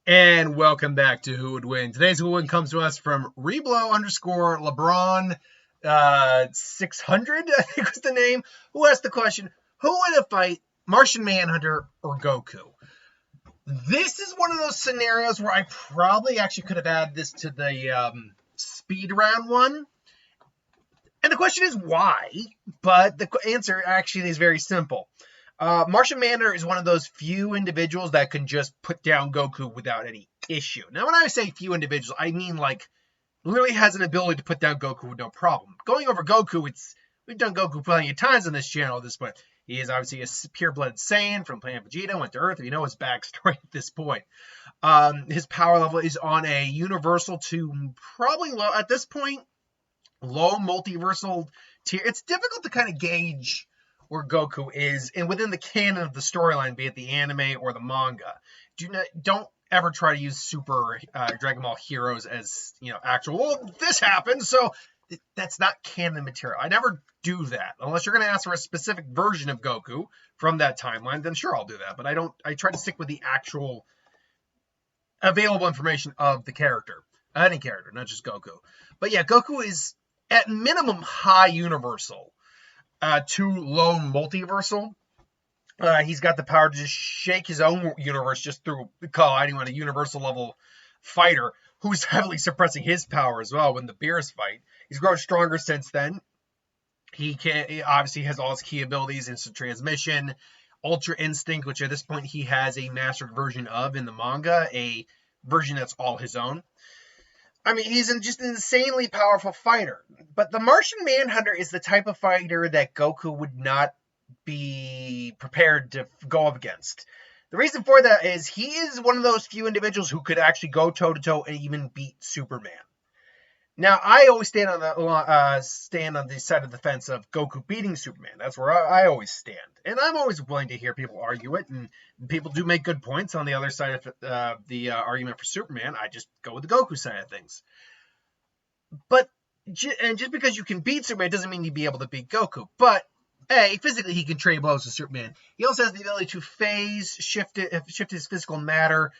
And welcome back to Who Would Win. Today's Who Would Win comes to us from Reblow_LeBron 600, I think was the name, who asked the question, who would have fight, Martian Manhunter or Goku? This is one of those scenarios where I probably actually could have added this to the speed round one. And the question is why, but the answer actually is very simple. Martian Manhunter is one of those few individuals that can just put down Goku without any issue. Now, when I say few individuals, I mean like literally has an ability to put down Goku with no problem. Going over Goku, we've done Goku plenty of times on this channel at this point. He is obviously a pure-blooded Saiyan from Planet Vegeta, went to Earth. You know his backstory at this point. His power level is on a universal to probably low, at this point, low multiversal tier. It's difficult to kind of gauge where Goku is, and within the canon of the storyline, be it the anime or the manga. Don't ever try to use Super Dragon Ball Heroes as, actual, well, this happened, so that's not canon material. I never do that. Unless you're going to ask for a specific version of Goku from that timeline, then sure, I'll do that. But I try to stick with the actual available information of the character. Any character, not just Goku. But yeah, Goku is, at minimum, high universal. To low multiversal. He's got the power to just shake his own universe just through calling anyone a universal level fighter who's heavily suppressing his power as well when the Beers fight. He's grown stronger since then. He obviously has all his key abilities, instant transmission, Ultra Instinct, which at this point he has a mastered version of in the manga, a version that's all his own. I mean, he's just an insanely powerful fighter. But the Martian Manhunter is the type of fighter that Goku would not be prepared to go up against. The reason for that is he is one of those few individuals who could actually go toe-to-toe and even beat Superman. Now, I always stand on the side of the fence of Goku beating Superman. That's where I always stand. And I'm always willing to hear people argue it, and people do make good points on the other side of the argument for Superman. I just go with the Goku side of things. But, and just because you can beat Superman doesn't mean you'd be able to beat Goku. But, A, physically he can trade blows with Superman. He also has the ability to phase shift his physical matter,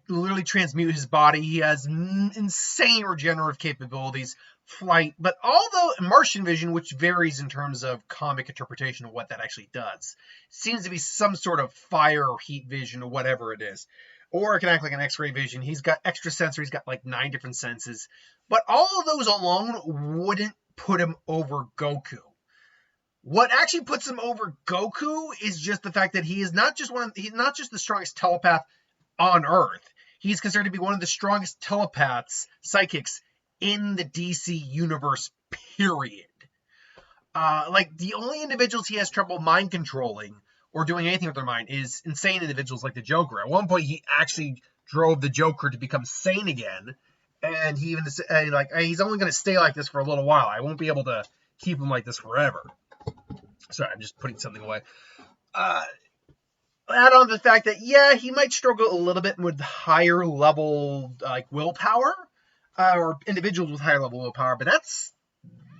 literally transmute his body. He has insane regenerative capabilities, flight, but although Martian vision, which varies in terms of comic interpretation of what that actually does, seems to be some sort of fire or heat vision or whatever it is. Or it can act like an X-ray vision. He's got extra sensory. He's got like 9 different senses. But all of those alone wouldn't put him over Goku. What actually puts him over Goku is just the fact that he's not just the strongest telepath on Earth. He's considered to be one of the strongest telepaths, psychics, in the DC universe, period. Like, the only individuals he has trouble mind controlling or doing anything with their mind is insane individuals like the Joker. At one point, he actually drove the Joker to become sane again, and he even said, like, he's only going to stay like this for a little while. I won't be able to keep him like this forever. Sorry, I'm just putting something away. Add on the fact that, yeah, he might struggle a little bit with higher level, like, willpower, or individuals with higher level willpower, but that's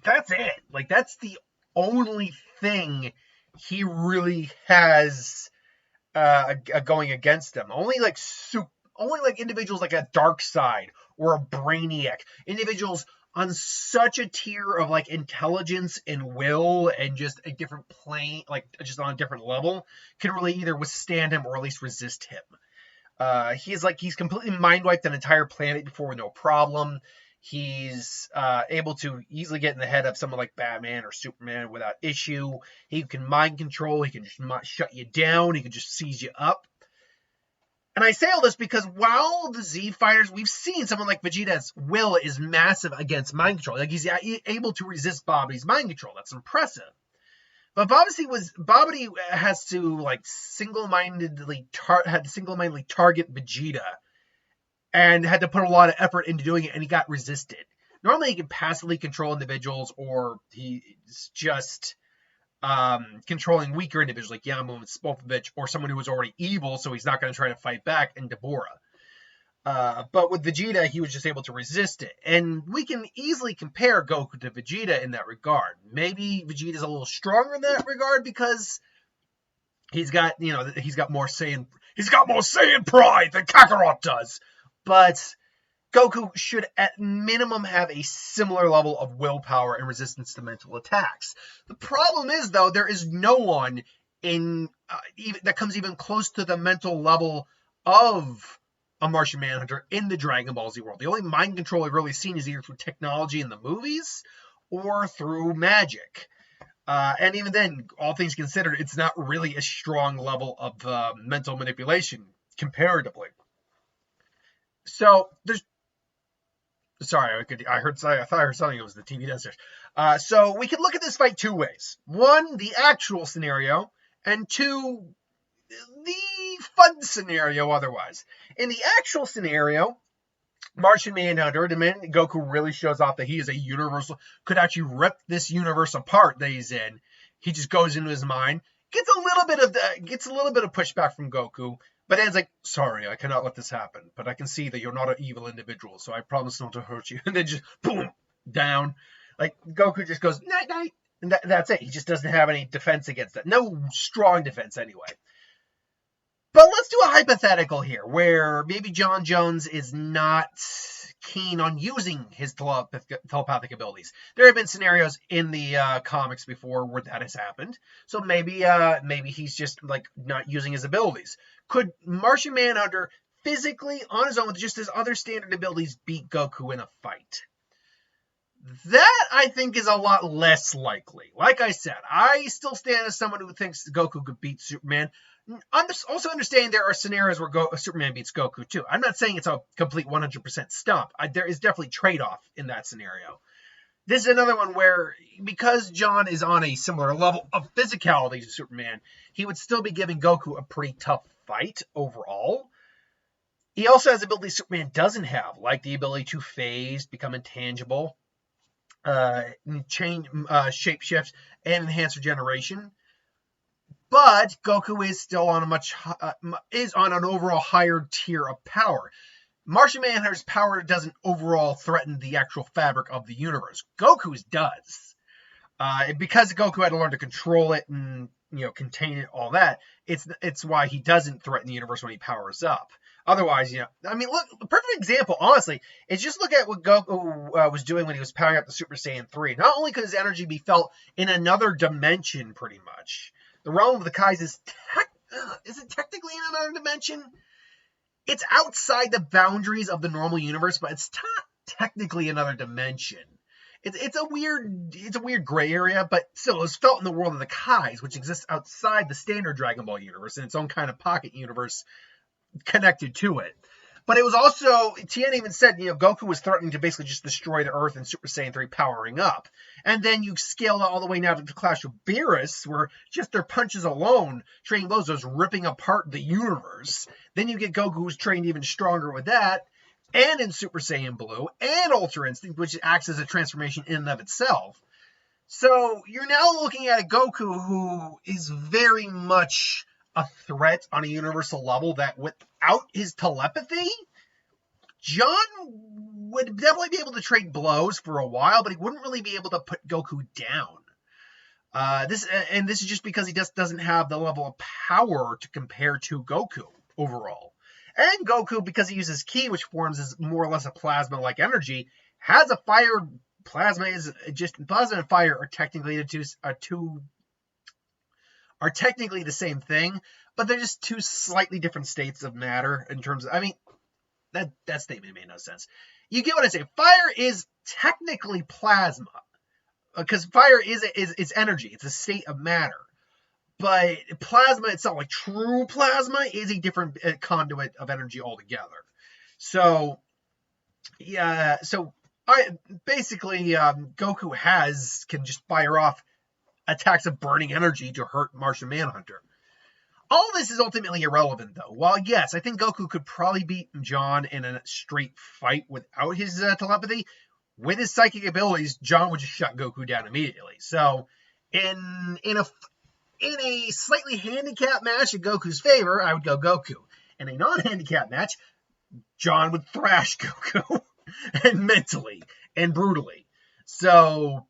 it. Like, that's the only thing he really has going against him. Only individuals like a Darkseid or a Brainiac, individuals on such a tier of like intelligence and will and just a different plane, like just on a different level, can really either withstand him or at least resist him. He's completely mind wiped an entire planet before with no problem. He's able to easily get in the head of someone like Batman or Superman without issue. He can mind control. He can just shut you down. He can just seize you up. And I say all this because while the Z fighters, we've seen someone like Vegeta's will is massive against mind control. Like, he's able to resist Babdi's mind control. That's impressive. But Babdi has to like single-mindedly target Vegeta, and had to put a lot of effort into doing it, and he got resisted. Normally, he can passively control individuals, or he's just controlling weaker individuals like Yamcha and Spopovich, or someone who was already evil, so he's not going to try to fight back, and Deborah. But with Vegeta, he was just able to resist it. And we can easily compare Goku to Vegeta in that regard. Maybe Vegeta's a little stronger in that regard because he's got more Saiyan. He's got more Saiyan pride than Kakarot does. But Goku should at minimum have a similar level of willpower and resistance to mental attacks. The problem is, though, there is no one that comes even close to the mental level of a Martian Manhunter in the Dragon Ball Z world. The only mind control I've really seen is either through technology in the movies or through magic. And even then, all things considered, it's not really a strong level of mental manipulation comparatively. So there's Sorry, I thought I heard something. It was the TV downstairs. So we could look at this fight two ways. One, the actual scenario, and two, the fun scenario otherwise. In the actual scenario, Martian Manhunter, the minute Goku really shows off that he is a universal, could actually rip this universe apart that he's in. He just goes into his mind, gets a little bit of pushback from Goku. But Dan's like, sorry, I cannot let this happen. But I can see that you're not an evil individual, so I promise not to hurt you. And then just, boom, down. Like, Goku just goes, night, night. And that's it. He just doesn't have any defense against that. No strong defense, anyway. But let's do a hypothetical here, where maybe John Jones is not keen on using his telepathic abilities. There have been scenarios in the comics before where that has happened. So maybe he's just, like, not using his abilities. Could Martian Manhunter physically, on his own, with just his other standard abilities, beat Goku in a fight? That, I think, is a lot less likely. Like I said, I still stand as someone who thinks Goku could beat Superman. I'm also understanding there are scenarios where Superman beats Goku, too. I'm not saying it's a complete 100% stump. There is definitely trade-off in that scenario. This is another one where, because John is on a similar level of physicality to Superman, he would still be giving Goku a pretty tough fight overall. He also has abilities Superman doesn't have, like the ability to phase, become intangible, change, shapeshift, and enhance regeneration. But Goku is still on an overall higher tier of power. Martian Manhunter's power doesn't overall threaten the actual fabric of the universe. Goku's does. Because Goku had to learn to control it and contain it, all that, it's why he doesn't threaten the universe when he powers up. Otherwise, look, a perfect example, honestly, is just look at what Goku was doing when he was powering up the Super Saiyan 3. Not only could his energy be felt in another dimension, pretty much. The realm of the Kais is it technically in another dimension? It's outside the boundaries of the normal universe, but it's not technically another dimension. It's a weird gray area, but still, it's felt in the world of the Kais, which exists outside the standard Dragon Ball universe, in its own kind of pocket universe connected to it. But it was also, Tien even said, Goku was threatening to basically just destroy the Earth in Super Saiyan 3 powering up. And then you scale all the way now to the Clash of Beerus, where just their punches alone, trading blows, was ripping apart the universe. Then you get Goku, who's trained even stronger with that, and in Super Saiyan Blue, and Ultra Instinct, which acts as a transformation in and of itself. So you're now looking at a Goku who is very much a threat on a universal level that without his telepathy, John would definitely be able to trade blows for a while, but he wouldn't really be able to put Goku down. This is just because he just doesn't have the level of power to compare to Goku overall. And Goku, because he uses Ki, which forms as more or less a plasma-like energy, has a fire. Plasma and fire are technically technically the same thing, but they're just two slightly different states of matter in terms of, that statement made no sense. You get what I say. Fire is technically plasma, because fire is energy. It's a state of matter. But plasma itself, like true plasma, is a different conduit of energy altogether. So, yeah, Goku can just fire off attacks of burning energy to hurt Martian Manhunter. All this is ultimately irrelevant, though. While, yes, I think Goku could probably beat John in a straight fight without his telepathy, with his psychic abilities, John would just shut Goku down immediately. So, in a slightly handicapped match in Goku's favor, I would go Goku. In a non-handicapped match, John would thrash Goku, and mentally and brutally. So,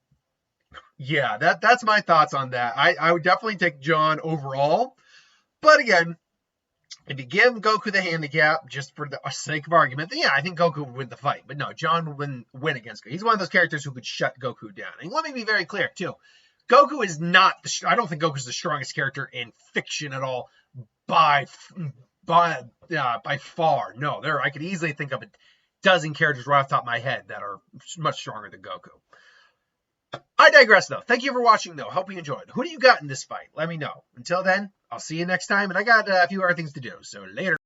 yeah, that's my thoughts on that. I would definitely take John overall. But again, If you give Goku the handicap, just for the sake of argument, then yeah, I think Goku would win the fight. But no, John would win against Goku. He's one of those characters who could shut Goku down. And let me be very clear, too. Goku is not, I don't think Goku's the strongest character in fiction at all by far. No, I could easily think of a dozen characters right off the top of my head that are much stronger than Goku. I digress, though. Thank you for watching, though. Hope you enjoyed. Who do you got in this fight? Let me know. Until then, I'll see you next time, and I got a few other things to do, so later.